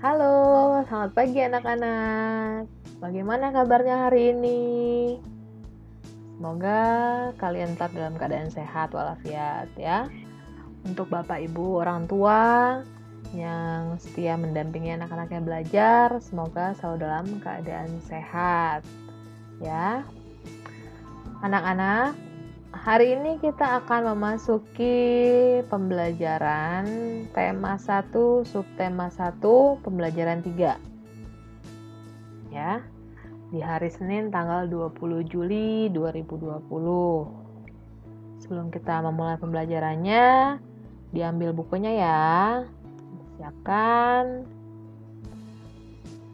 Halo, selamat pagi anak-anak. Bagaimana kabarnya hari ini? Semoga kalian tetap dalam keadaan sehat walafiat ya. Untuk Bapak Ibu orang tua yang setia mendampingi anak-anaknya belajar, semoga selalu dalam keadaan sehat ya. Anak-anak, hari ini kita akan memasuki pembelajaran tema 1, subtema 1, pembelajaran 3. Ya, di hari Senin tanggal 20 Juli 2020. Sebelum kita memulai pembelajarannya, diambil bukunya ya. Siapkan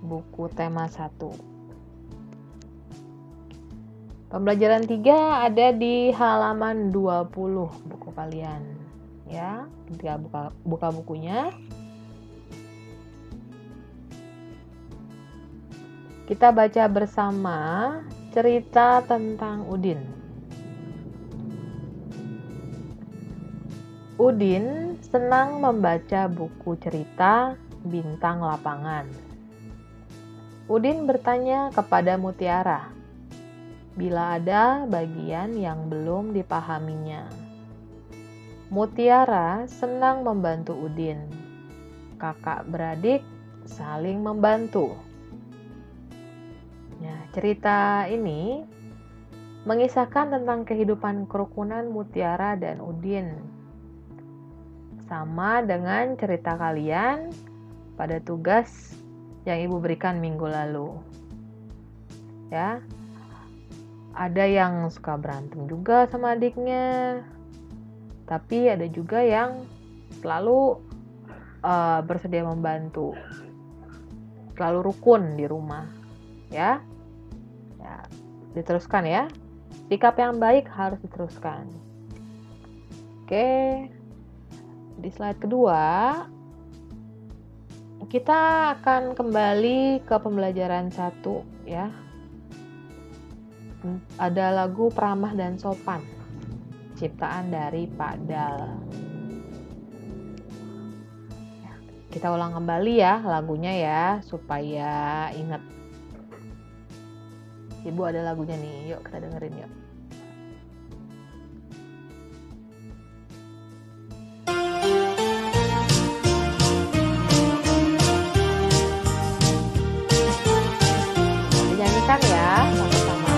buku tema 1. Pembelajaran 3 ada di halaman 20 buku kalian. Ya, ketika buka bukunya. Kita baca bersama cerita tentang Udin. Udin senang membaca buku cerita Bintang Lapangan. Udin bertanya kepada Mutiara bila ada bagian yang belum dipahaminya. Mutiara senang membantu Udin. Kakak beradik saling membantu. Nah, cerita ini mengisahkan tentang kehidupan kerukunan Mutiara dan Udin. Sama dengan cerita kalian pada tugas yang Ibu berikan minggu lalu. Ya. Ada yang suka berantem juga sama adiknya. Tapi ada juga yang selalu bersedia membantu. Selalu rukun di rumah. Ya, diteruskan ya. Sikap yang baik harus diteruskan. Oke. Di slide kedua, kita akan kembali ke pembelajaran 1 ya. Ada lagu Pramah dan Sopan, ciptaan dari Pak Dal. Kita ulang kembali ya lagunya ya, supaya ingat. Ibu ada lagunya nih, yuk kita dengerin yuk. Dinyanyikan ya sama-sama.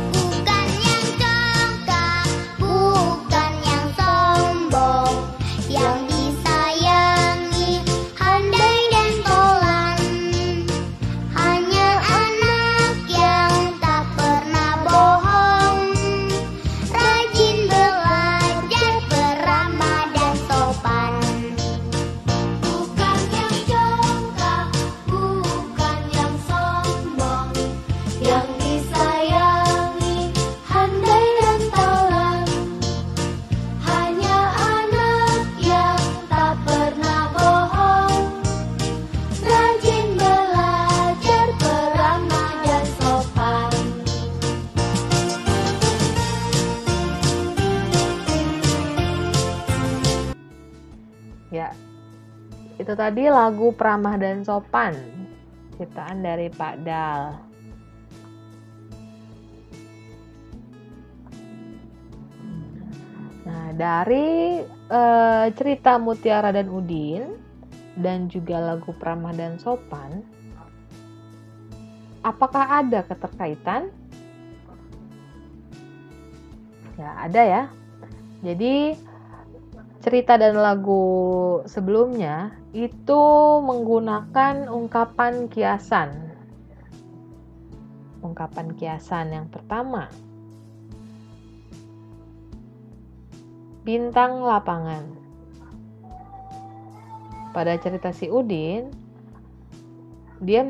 Bukan yang congkak, bukan yang sombong, yang disayangi, handai dan tolan. Hanya anak yang tak pernah bohong, rajin belajar, beramah dan sopan. Bukan yang congkak, bukan yang sombong, yang disayangi, handai dan tolan. Hanya anak yang tak pernah bohong, rajin belajar, beramah dan sopan. Ya, itu tadi lagu Pramah dan Sopan, ciptaan dari Pak Dal. Nah, dari cerita Mutiara dan Udin dan juga lagu Pramah dan Sopan, apakah ada keterkaitan? Ya, ada ya. Jadi cerita dan lagu sebelumnya itu menggunakan ungkapan kiasan. Ungkapan kiasan yang pertama, bintang lapangan. Pada cerita si Udin, dia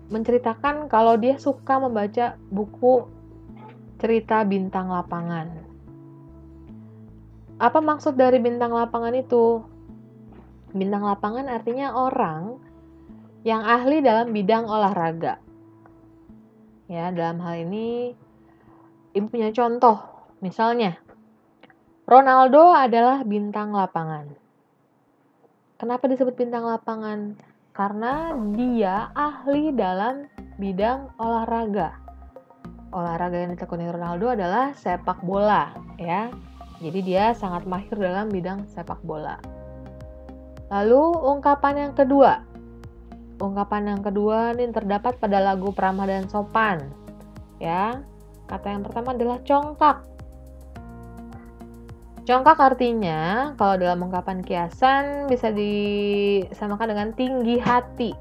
menceritakan kalau dia suka membaca buku cerita Bintang Lapangan. Apa maksud dari bintang lapangan itu? Bintang lapangan artinya orang yang ahli dalam bidang olahraga. Ya, dalam hal ini Ibu punya contoh. Misalnya, Ronaldo adalah bintang lapangan. Kenapa disebut bintang lapangan? Karena dia ahli dalam bidang olahraga. Olahraga yang ditekuni Ronaldo adalah sepak bola, ya. Jadi dia sangat mahir dalam bidang sepak bola. Lalu ungkapan yang kedua. Ungkapan yang kedua ini terdapat pada lagu Pramah dan Sopan. Ya. Kata yang pertama adalah congkak. Congkak artinya kalau dalam ungkapan kiasan bisa disamakan dengan tinggi hati.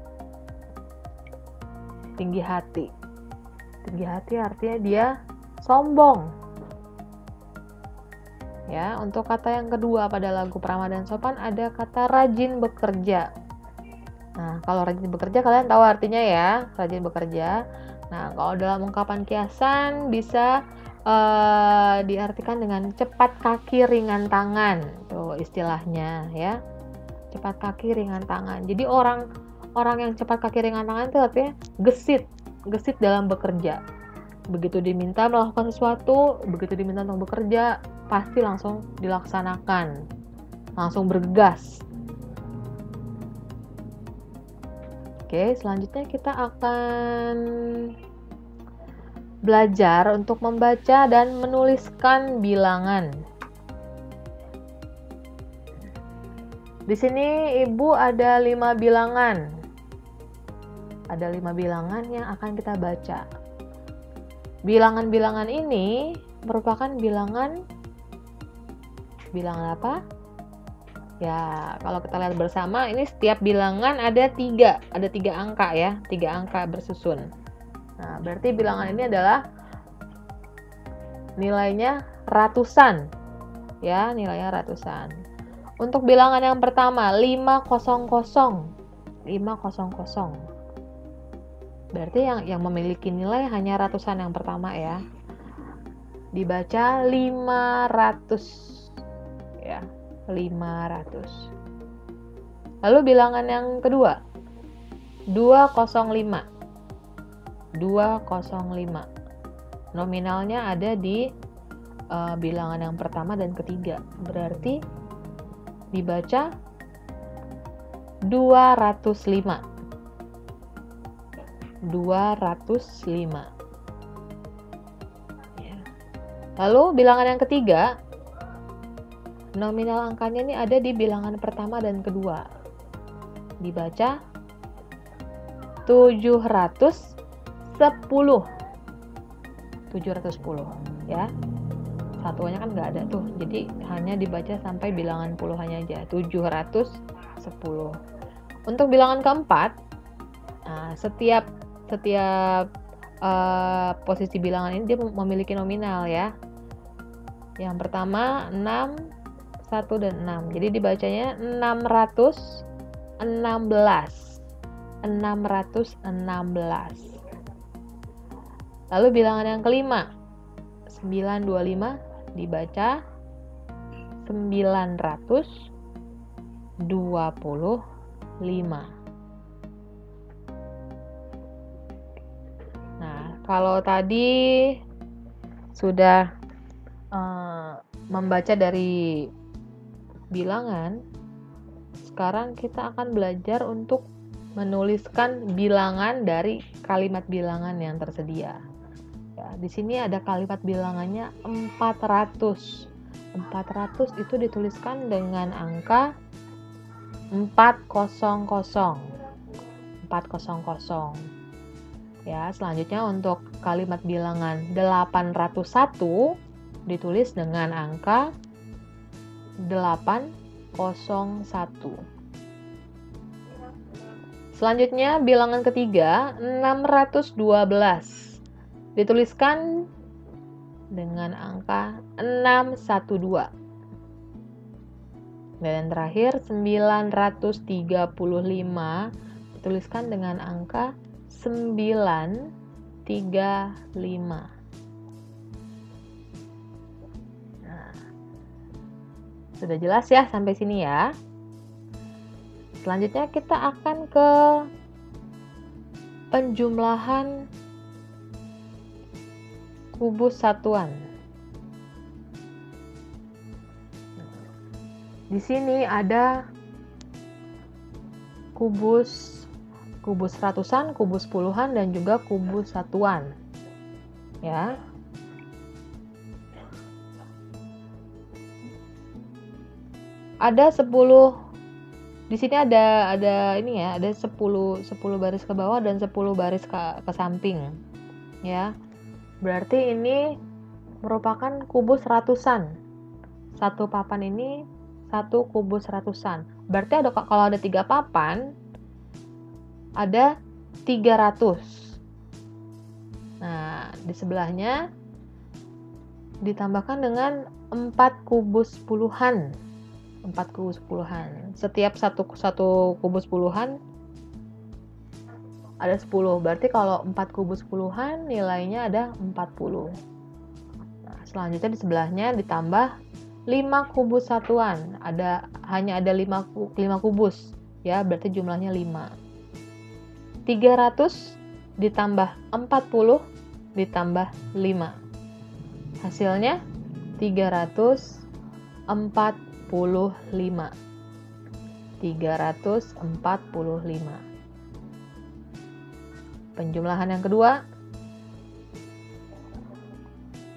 Tinggi hati. Tinggi hati artinya dia sombong. Ya, untuk kata yang kedua pada lagu Pramah dan Sopan ada kata rajin bekerja. Nah, kalau rajin bekerja kalian tahu artinya ya, rajin bekerja. Nah, kalau dalam ungkapan kiasan bisa diartikan dengan cepat kaki ringan tangan. Tuh istilahnya ya. Cepat kaki ringan tangan. Jadi orang yang cepat kaki ringan tangan itu artinya gesit dalam bekerja. Begitu diminta melakukan sesuatu, begitu diminta untuk bekerja, pasti langsung dilaksanakan. Langsung bergegas. Oke, selanjutnya kita akan belajar untuk membaca dan menuliskan bilangan. Di sini Ibu ada 5 bilangan. Ada 5 bilangan yang akan kita baca. Bilangan-bilangan ini merupakan bilangan apa? Ya, kalau kita lihat bersama, ini setiap bilangan ada 3 angka ya, 3 angka bersusun. Nah, berarti bilangan ini adalah nilainya ratusan. Ya, nilainya ratusan. Untuk bilangan yang pertama, 500. 500. Berarti yang memiliki nilai hanya ratusan yang pertama ya. Dibaca 500. Ya, 500. Lalu bilangan yang kedua, 205. 205. Nominalnya ada di bilangan yang pertama dan ketiga. Berarti dibaca 205. 205. Ya. Lalu bilangan yang ketiga, nominal angkanya ini ada di bilangan pertama dan kedua. Dibaca 710. 710 ya. Satuannya kan nggak ada tuh. Jadi hanya dibaca sampai bilangan puluhannya aja. 710. Untuk bilangan keempat, setiap posisi bilangan ini dia memiliki nominal ya. Yang pertama 6, 1 dan 6. Jadi dibacanya 616. 616. Lalu bilangan yang kelima 925 dibaca 925. Nah, kalau tadi sudah membaca dari bilangan, sekarang kita akan belajar untuk menuliskan bilangan dari kalimat bilangan yang tersedia. Ya, di sini ada kalimat bilangannya 400. 400 itu dituliskan dengan angka 400. 400. Ya, selanjutnya untuk kalimat bilangan 801 ditulis dengan angka 801. Selanjutnya bilangan ketiga 612 dituliskan dengan angka 612. Dan terakhir 935 dituliskan dengan angka 935. Nah, sudah jelas ya sampai sini ya. Selanjutnya kita akan ke penjumlahan kubus satuan. Di sini ada kubus ratusan, kubus puluhan, dan juga kubus satuan. Ya. Ada 10 di sini ada ini ya, ada 10 baris ke bawah dan 10 baris ke samping. Ya. Berarti ini merupakan kubus ratusan. Satu papan ini satu kubus ratusan. Berarti kalau ada 3 papan ada 300. Nah, di sebelahnya ditambahkan dengan 4 kubus puluhan. 4 kubus puluhan. Setiap satu kubus puluhan ada 10. Berarti kalau 4 kubus puluhan nilainya ada 40. Nah, selanjutnya di sebelahnya ditambah 5 kubus satuan. Hanya ada 5 kubus. Ya, berarti jumlahnya 5. 300 ditambah 40 ditambah 5. Hasilnya 345. 345. Penjumlahan yang kedua.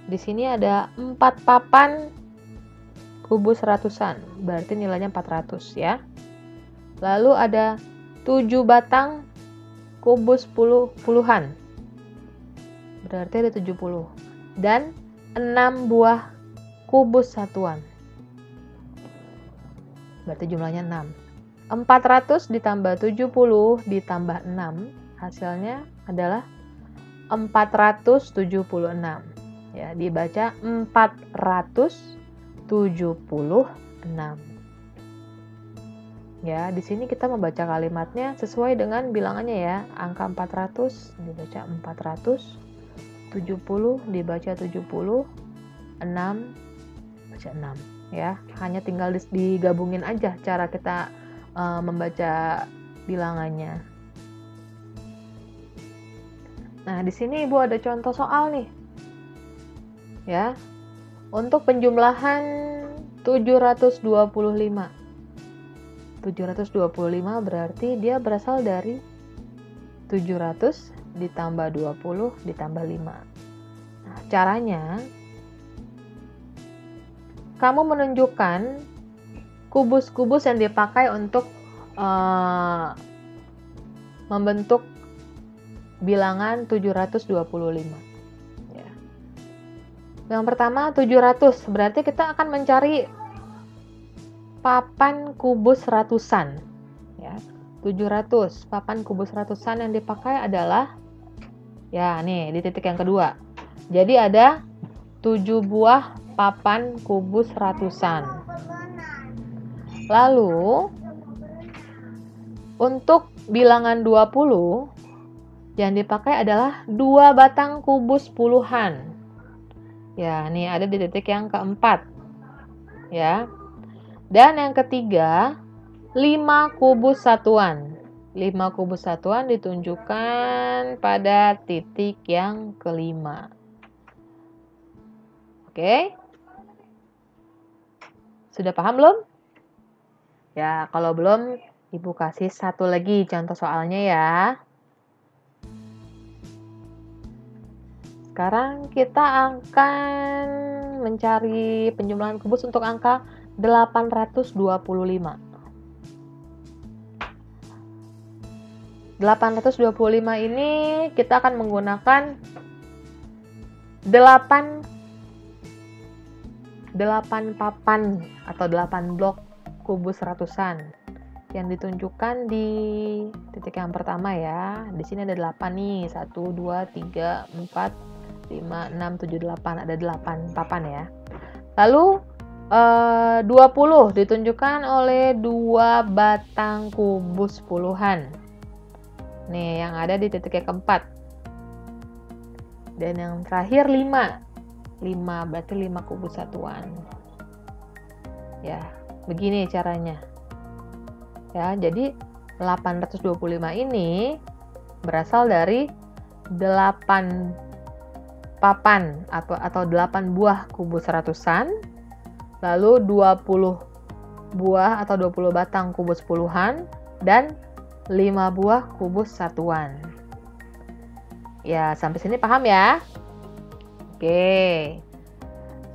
Di sini ada 4 papan kubus ratusan, berarti nilainya 400 ya. Lalu ada 7 batang kubus puluhan, berarti ada 70. Dan 6 buah kubus satuan, berarti jumlahnya 6. 400 ditambah 70 ditambah 6, hasilnya adalah 476. Ya, dibaca 476. Ya, di sini kita membaca kalimatnya sesuai dengan bilangannya ya. Angka 400 dibaca 400, 70 dibaca 70, 6 baca 6 ya. Hanya tinggal digabungin aja cara kita membaca bilangannya. Nah, di sini Ibu ada contoh soal nih. Ya. Untuk penjumlahan 725. 725 berarti dia berasal dari 700 ditambah 20 ditambah 5. Nah, caranya kamu menunjukkan kubus-kubus yang dipakai untuk membentuk bilangan 725. Ya. Yang pertama 700, berarti kita akan mencari papan kubus ratusan. Ya. 700, papan kubus ratusan yang dipakai adalah, ya nih di titik yang kedua. Jadi ada 7 buah papan kubus ratusan. Lalu untuk bilangan 20 yang dipakai adalah 2 batang kubus puluhan. Ya, nih ada di titik yang keempat. Ya. Dan yang ketiga, 5 kubus satuan. 5 kubus satuan ditunjukkan pada titik yang kelima. Oke? Sudah paham belum? Ya, kalau belum, Ibu kasih satu lagi contoh soalnya ya. Sekarang kita akan mencari penjumlahan kubus untuk angka 825. 825 ini kita akan menggunakan 8 papan atau 8 blok kubus ratusan yang ditunjukkan di titik yang pertama ya. Di sini ada 8 nih. 1, 2, 3, 4, 5, 6, 7, 8. Ada 8 papan ya. Lalu 20 ditunjukkan oleh 2 batang kubus puluhan. Nih, yang ada di titik yang keempat. Dan yang terakhir 5. 5 berarti 5 kubus satuan. Ya, begini caranya. Ya, jadi 825 ini berasal dari 8 papan atau 8 buah kubus ratusan. Lalu 20 buah atau 20 batang kubus puluhan dan 5 buah kubus satuan. Ya, sampai sini paham ya? Oke.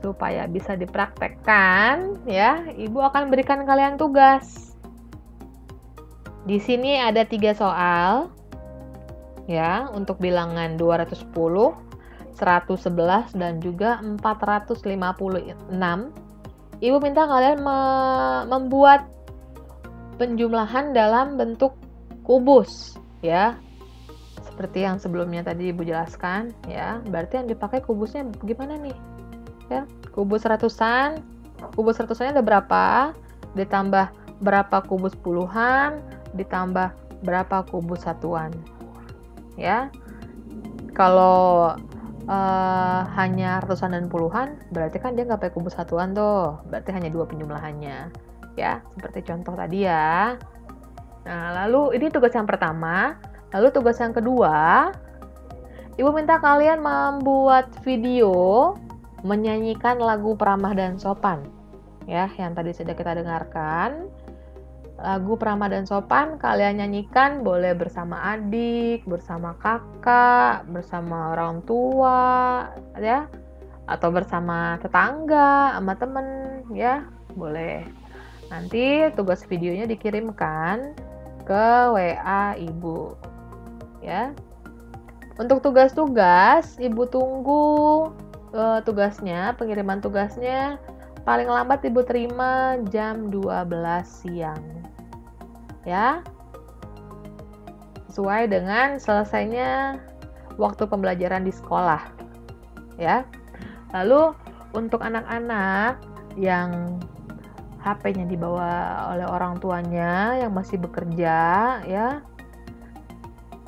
Supaya bisa dipraktekkan ya, Ibu akan berikan kalian tugas. Di sini ada 3 soal ya, untuk bilangan 210, 111 dan juga 456. Ibu minta kalian membuat penjumlahan dalam bentuk kubus ya. Seperti yang sebelumnya tadi Ibu jelaskan ya. Berarti yang dipakai kubusnya gimana nih? Ya, kubus ratusan. Kubus ratusannya ada berapa? Ditambah berapa kubus puluhan, ditambah berapa kubus satuan. Ya. Kalau hanya ratusan dan puluhan, berarti kan dia nggak pakai kubus satuan tuh. Berarti hanya 2 penjumlahannya. Ya, seperti contoh tadi ya. Nah, lalu ini tugas yang pertama. Lalu tugas yang kedua, Ibu minta kalian membuat video menyanyikan lagu Peramah dan Sopan. Ya, yang tadi sudah kita dengarkan. Lagu Peramah dan Sopan kalian nyanyikan boleh bersama adik, bersama kakak, bersama orang tua, ya, atau bersama tetangga, sama temen, ya, boleh. Nanti tugas videonya dikirimkan ke WA Ibu, ya. Untuk tugas-tugas, Ibu tunggu tugasnya, pengiriman tugasnya paling lambat Ibu terima jam 12 siang. Ya, sesuai dengan selesainya waktu pembelajaran di sekolah ya. Lalu untuk anak-anak yang HP-nya dibawa oleh orang tuanya yang masih bekerja ya,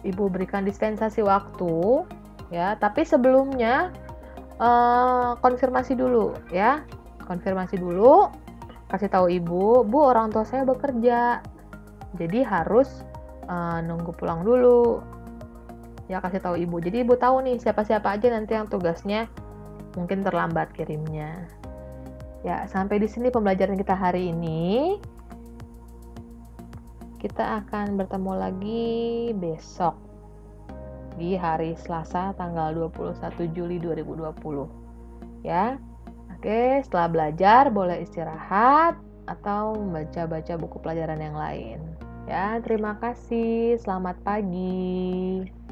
Ibu berikan dispensasi waktu ya, tapi sebelumnya konfirmasi dulu ya, konfirmasi dulu, kasih tahu Ibu, Bu, orang tua saya bekerja, jadi harus nunggu pulang dulu ya, kasih tahu Ibu. Jadi Ibu tahu nih siapa-siapa aja nanti yang tugasnya mungkin terlambat kirimnya. Ya, sampai di sini pembelajaran kita hari ini. Kita akan bertemu lagi besok di hari Selasa tanggal 21 Juli 2020 ya. Oke, setelah belajar boleh istirahat atau membaca-baca buku pelajaran yang lain. Ya, terima kasih. Selamat pagi.